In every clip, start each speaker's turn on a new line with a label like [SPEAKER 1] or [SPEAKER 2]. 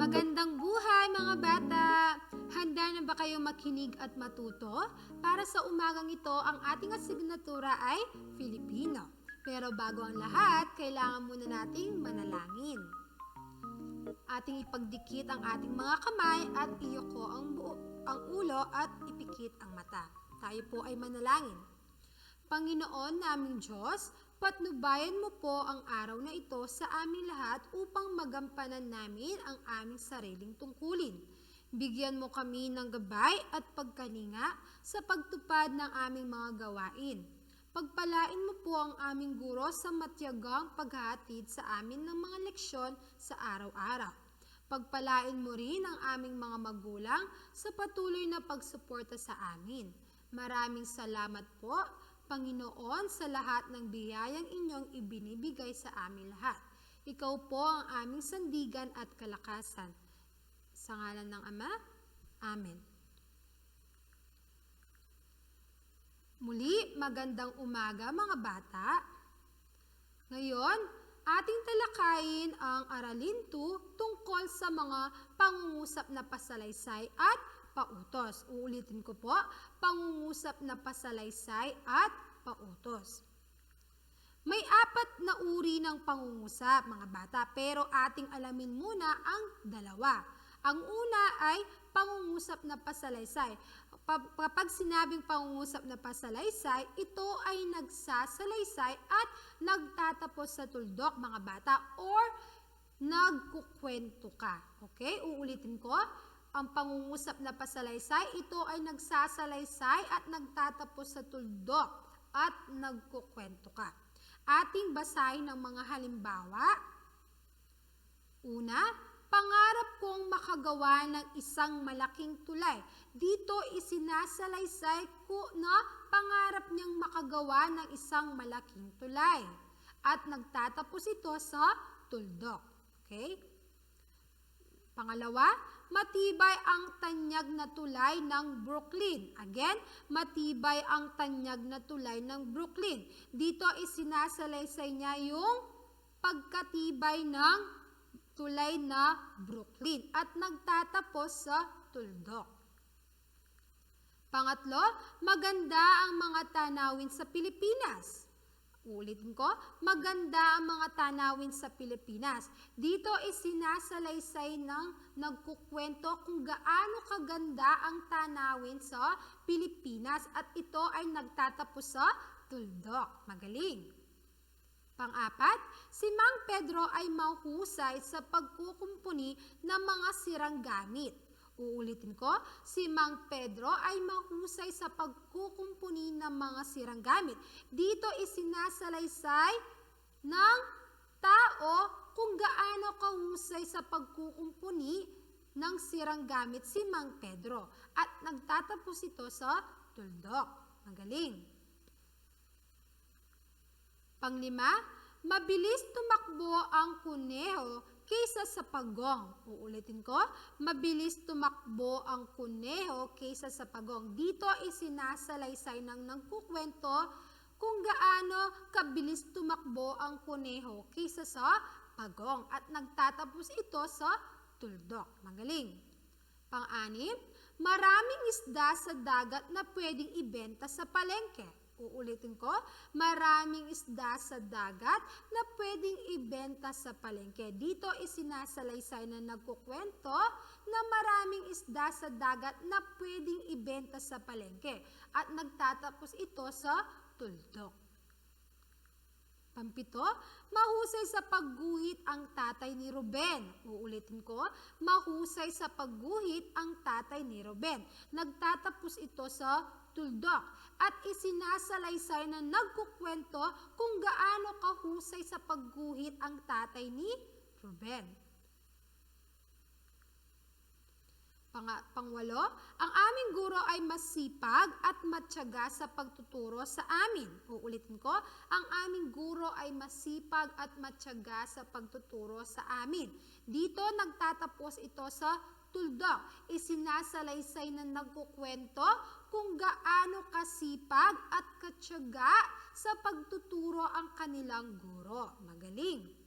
[SPEAKER 1] Magandang buhay mga bata! Handa na ba kayong makinig at matuto? Para sa umagang ito, ang ating asignatura ay Filipino. Pero bago ang lahat, kailangan muna nating manalangin. Ating ipagdikit ang ating mga kamay at iyuko ang ulo at ipikit ang mata. Tayo po ay manalangin. Panginoon naming Diyos, patnubayan mo po ang araw na ito sa aming lahat upang magampanan namin ang aming sariling tungkulin. Bigyan mo kami ng gabay at pagkalinga sa pagtupad ng aming mga gawain. Pagpalain mo po ang aming guro sa matiyagang paghahatid sa amin ng mga leksyon sa araw-araw. Pagpalain mo rin ang aming mga magulang sa patuloy na pagsuporta sa amin. Maraming salamat po, Panginoon, sa lahat ng biyayang inyong ibinibigay sa amin lahat. Ikaw po ang aming sandigan at kalakasan. Sa ngalan ng Ama, Amen. Muli, magandang umaga mga bata. Ngayon, ating talakayin ang aralin 2 tungkol sa mga pangungusap na pasalaysay at pautos. Uulitin ko po, pangungusap na pasalaysay at pautos. May 4 na uri ng pangungusap mga bata, pero ating alamin muna ang 2. Ang una ay pangungusap na pasalaysay. Kapag sinabing pangungusap na pasalaysay, ito ay nagsasalaysay at nagtatapos sa tuldok mga bata or nagkukwento ka. Okay? Uulitin ko. Ang pangungusap na pasalaysay, ito ay nagsasalaysay at nagtatapos sa tuldok at nagkukwento ka. Ating basahin ng mga halimbawa. Una, pangarap kong makagawa ng isang malaking tulay. Dito isinasalaysay ko na pangarap niyang makagawa ng isang malaking tulay. At nagtatapos ito sa tuldok. Okay? Pangalawa, matibay ang tanyag na tulay ng Brooklyn. Again, matibay ang tanyag na tulay ng Brooklyn. Dito isinasalaysay niya yung pagkatibay ng tulay na Brooklyn at nagtatapos sa tuldok. Pangatlo, maganda ang mga tanawin sa Pilipinas. Ulitin ko, maganda ang mga tanawin sa Pilipinas. Dito isinasalaysay ng nagkukwento kung gaano kaganda ang tanawin sa Pilipinas at ito ay nagtatapos sa tuldok. Magaling! Pang-4, si Mang Pedro ay mahusay sa pagkukumpuni ng mga sirang gamit. Uulitin ko, si Mang Pedro ay mahusay sa pagkukumpuni ng mga sirang gamit. Dito isinasalaysay ng tao kung gaano kahusay sa pagkukumpuni ng sirang gamit si Mang Pedro. At nagtatapos ito sa tuldok. Magaling! Pang-5, mabilis tumakbo ang kuneho kaysa sa pagong. Uulitin ko, mabilis tumakbo ang kuneho kaysa sa pagong. Dito isinasalaysay ng nagkukwento kung gaano kabilis tumakbo ang kuneho kaysa sa pagong. At nagtatapos ito sa tuldok. Magaling! Pang-6, maraming isda sa dagat na pwedeng ibenta sa palengke. Uulitin ko, maraming isda sa dagat na pwedeng ibenta sa palengke. Dito isinasalaysay na nagkukwento na maraming isda sa dagat na pwedeng ibenta sa palengke. At nagtatapos ito sa tuldok. Pang-7, mahusay sa pagguhit ang tatay ni Ruben. Uulitin ko, mahusay sa pagguhit ang tatay ni Ruben. Nagtatapos ito sa tuldok. At isinasalaysay na nagkukwento kung gaano kahusay sa pagguhit ang tatay ni Ruben. Pang-8, ang aming guro ay masipag at matyaga sa pagtuturo sa amin. Uulitin ko, ang aming guro ay masipag at matyaga sa pagtuturo sa amin. Dito nagtatapos ito sa tuldok. Isinasalaysay na nagkukwento kung gaano kasipag at katyaga sa pagtuturo ang kanilang guro. Magaling.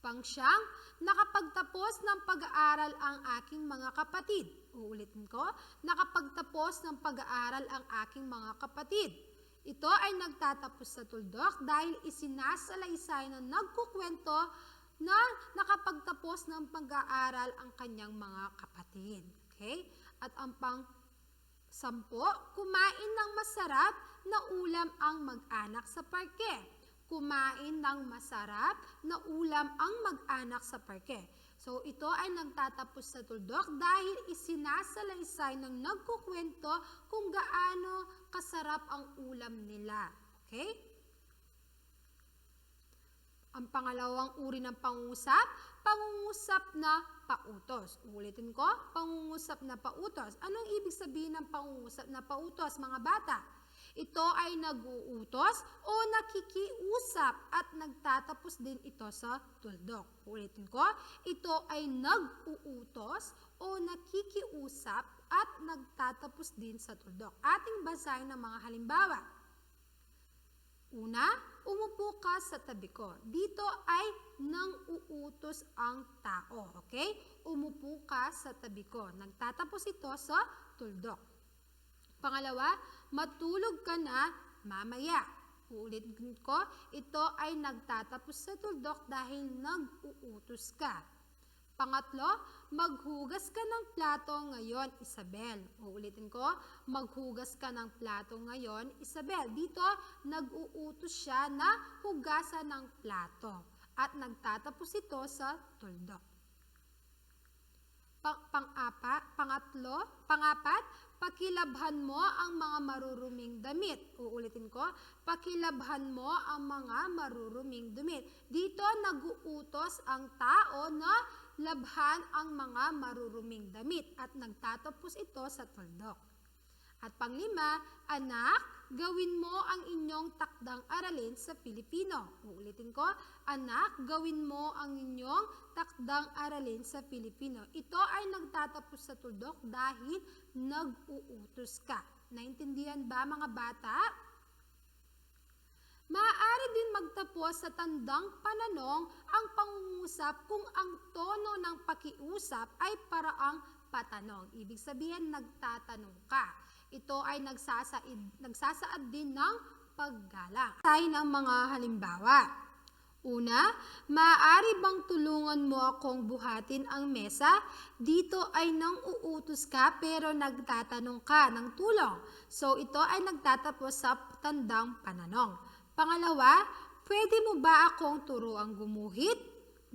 [SPEAKER 1] Pangsyam, nakapagtapos ng pag-aaral ang aking mga kapatid. Uulitin ko, nakapagtapos ng pag-aaral ang aking mga kapatid. Ito ay nagtatapos sa tuldok dahil isinasalaysay na nagkukwento na nakapagtapos ng pag-aaral ang kanyang mga kapatid. Okay? At ang pang-sampo, kumain ng masarap na ulam ang mag-anak sa parke. Kumain ng masarap na ulam ang mag-anak sa parke. So, ito ay nagtatapos sa tuldok dahil isinasalaysay ng nagkukwento kung gaano kasarap ang ulam nila. Okay? Ang pangalawang uri ng pangungusap, pangungusap na pautos. Ulitin ko, pangungusap na pautos. Anong ibig sabihin ng pangungusap na pautos, mga bata? Ito ay nag-uutos o nakikiusap at nagtatapos din ito sa tuldok. Ulitin ko, ito ay nag-uutos o nakikiusap at nagtatapos din sa tuldok. Ating basahin ng mga halimbawa. Una, umupo ka sa tabi ko. Dito ay nang-uutos ang tao. Okay? Umupo ka sa tabi ko. Nagtatapos ito sa tuldok. Pangalawa, matulog ka na mamaya. Uulitin ko, ito ay nagtatapos sa tuldok dahil nag-uutos ka. Pangatlo, maghugas ka ng plato ngayon, Isabel. Uulitin ko, maghugas ka ng plato ngayon, Isabel. Dito, nag-uutos siya na hugasan ng plato. At nagtatapos ito sa tuldok. Pangapat, pakilabhan mo ang mga maruruming damit. Uulitin ko, pakilabhan mo ang mga maruruming damit. Dito nag-uutos ang tao na labhan ang mga maruruming damit at nagtatapos ito sa tuldok. At panglima, anak, gawin mo ang inyong takdang aralin sa Filipino. Uulitin ko, anak, gawin mo ang inyong takdang aralin sa Filipino. Ito ay nagtatapos sa tuldok dahil nag-uutos ka. Naintindihan ba, mga bata? Maaari din magtapos sa tandang pananong ang pangungusap kung ang tono ng pakiusap ay paraang patanong. Ibig sabihin, nagtatanong ka. Ito ay nagsasaad din ng paggalang. Tayo ng mga halimbawa. Una, maaari bang tulungan mo akong buhatin ang mesa? Dito ay nang uutos ka pero nagtatanong ka ng tulong. So, ito ay nagtatapos sa tandang pananong. Pangalawa, pwede mo ba akong turuang gumuhit?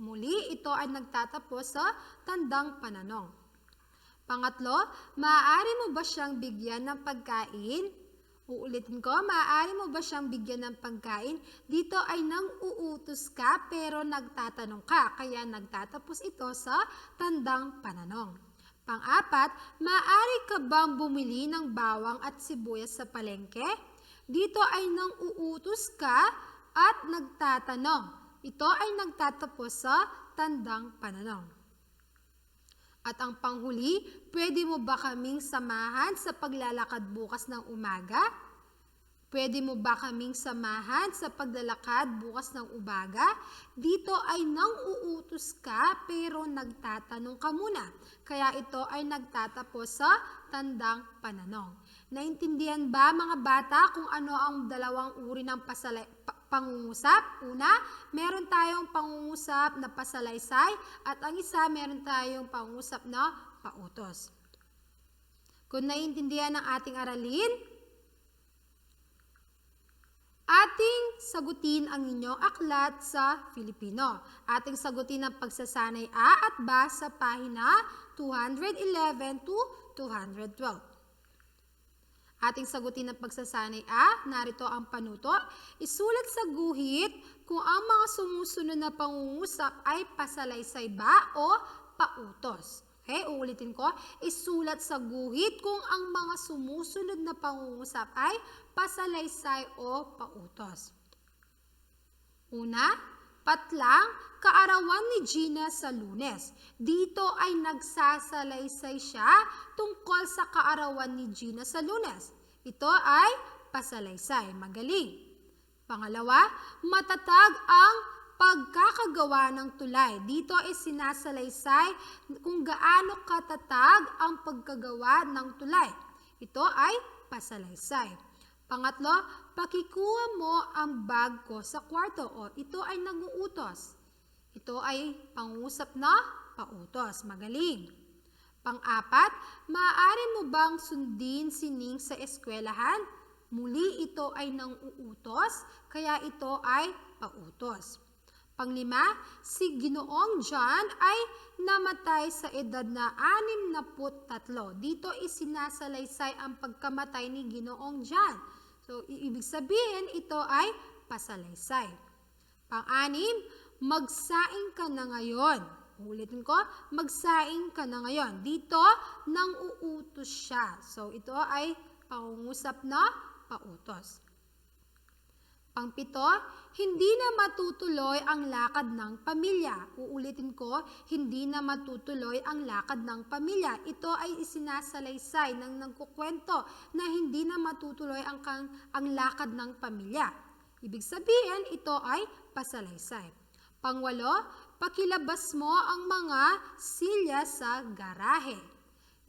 [SPEAKER 1] Muli, ito ay nagtatapos sa tandang pananong. Pangatlo, maaari mo ba siyang bigyan ng pagkain? Uulitin ko, maaari mo ba siyang bigyan ng pagkain? Dito ay nang uutos ka pero nagtatanong ka, kaya nagtatapos ito sa tandang pananong. Pang-apat, maaari ka bang bumili ng bawang at sibuyas sa palengke? Dito ay nang uutos ka at nagtatanong. Ito ay nagtatapos sa tandang pananong. At ang panghuli, pwede mo ba kaming samahan sa paglalakad bukas ng umaga? Pwede mo ba kaming samahan sa paglalakad bukas ng umaga? Dito ay nang uutos ka pero nagtatanong ka muna. Kaya ito ay nagtatapos sa tandang pananong. Naintindihan ba, mga bata, kung ano ang dalawang uri ng pangungusap? Una, meron tayong pangungusap na pasalaysay at ang isa, meron tayong pangungusap na pautos. Kung naiintindihan ng ating aralin, ating sagutin ang inyong aklat sa Filipino. Ating sagutin ang pagsasanay A at B sa pahina 211 to 212. Ating sagutin ang pagsasanay A, narito ang panuto. Isulat sa guhit kung ang mga sumusunod na pangungusap ay pasalaysay ba o pautos. Okay, uulitin ko. Isulat sa guhit kung ang mga sumusunod na pangungusap ay pasalaysay o pautos. Una, Patlang, kaarawan ni Gina sa Lunes. Dito ay nagsasalaysay siya tungkol sa kaarawan ni Gina sa Lunes. Ito ay pasalaysay. Magaling. Pangalawa, matatag ang pagkakagawa ng tulay. Dito ay sinasalaysay kung gaano katatag ang pagkagawa ng tulay. Ito ay pasalaysay. Pangatlo, pakikuha mo ang bag ko sa kwarto. O, ito ay nag-uutos. Ito ay pangungusap na pautos. Magaling. Pang-apat, maaari mo bang sundin si Ning sa eskwelahan? Muli ito ay nang-uutos, kaya ito ay pautos. Panglima, si Ginoong John ay namatay sa edad na 63. Dito isinasalaysay ang pagkamatay ni Ginoong John. So, ibig sabihin, ito ay pasalaysay. Pang-anim, magsaing ka na ngayon. Ulitin ko, magsaing ka na ngayon. Dito, nang uutos siya. So, ito ay pangungusap na pautos. Pangpito, hindi na matutuloy ang lakad ng pamilya. Uulitin ko, hindi na matutuloy ang lakad ng pamilya. Ito ay isinasalaysay ng nagkukwento na hindi na matutuloy ang lakad ng pamilya. Ibig sabihin, ito ay pasalaysay. Pangwalo, pakilabas mo ang mga silya sa garahe.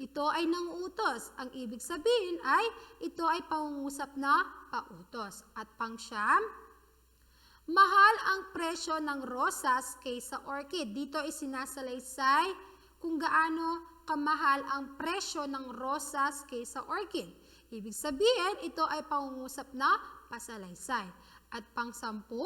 [SPEAKER 1] Ito ay nanguutos. Ang ibig sabihin ay ito ay pangungusap na pautos. At pangsyam, mahal ang presyo ng rosas kaysa orchid. Dito ay sinasalaysay kung gaano kamahal ang presyo ng rosas kaysa orchid. Ibig sabihin, ito ay pangungusap na pasalaysay. At pangsampu,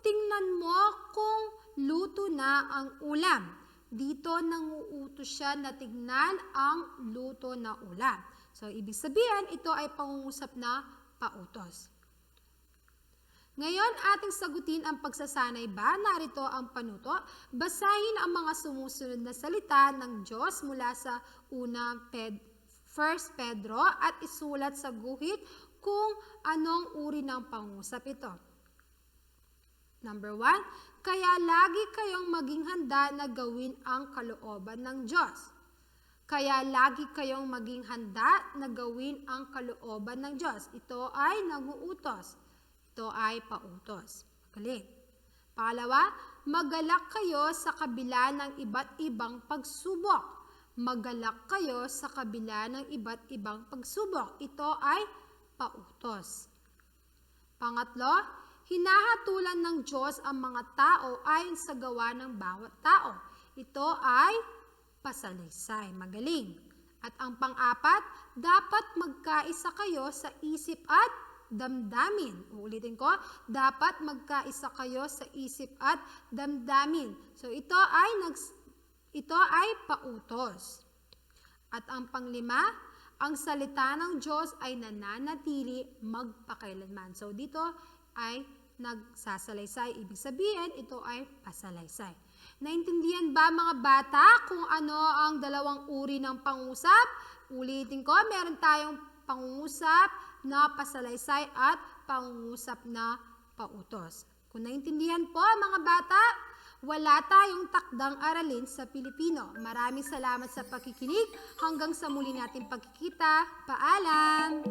[SPEAKER 1] tingnan mo kung luto na ang ulam. Dito nanguutos siya na tignan ang luto na ulam. So, ibig sabihin, ito ay pangungusap na pautos. Ngayon, ating sagutin ang pagsasanay ba? Narito ang panuto. Basahin ang mga sumusunod na salita ng Diyos mula sa 1 Pedro at isulat sa guhit kung anong uri ng pangungusap ito. Number 1, kaya lagi kayong maging handa na gawin ang kalooban ng Diyos. Kaya lagi kayong maging handa na gawin ang kalooban ng Diyos. Ito ay nanguutos. Ito ay pautos. Galing. Pangalawa, magalak kayo sa kabila ng iba't ibang pagsubok. Magalak kayo sa kabila ng iba't ibang pagsubok. Ito ay pautos. Pangatlo, hinahatulan ng Diyos ang mga tao ayon sa gawa ng bawat tao. Ito ay pasalaysay. Magaling. At ang pang-apat, dapat magkaisa kayo sa isip at damdamin. Uulitin ko, dapat magkaisa kayo sa isip at damdamin. So ito ay pautos. At ang panglima, ang salita ng Diyos ay nananatili magpakailanman. So dito ay nagsasalaysay. Ibig sabihin, ito ay pasalaysay. Naintindihan ba mga bata kung ano ang dalawang uri ng pangungusap? Ulitin ko, meron tayong pangungusap na pasalaysay at pangungusap na pautos. Kung naintindihan po mga bata, wala tayong takdang aralin sa Pilipino. Maraming salamat sa pakikinig. Hanggang sa muli nating pagkikita. Paalam!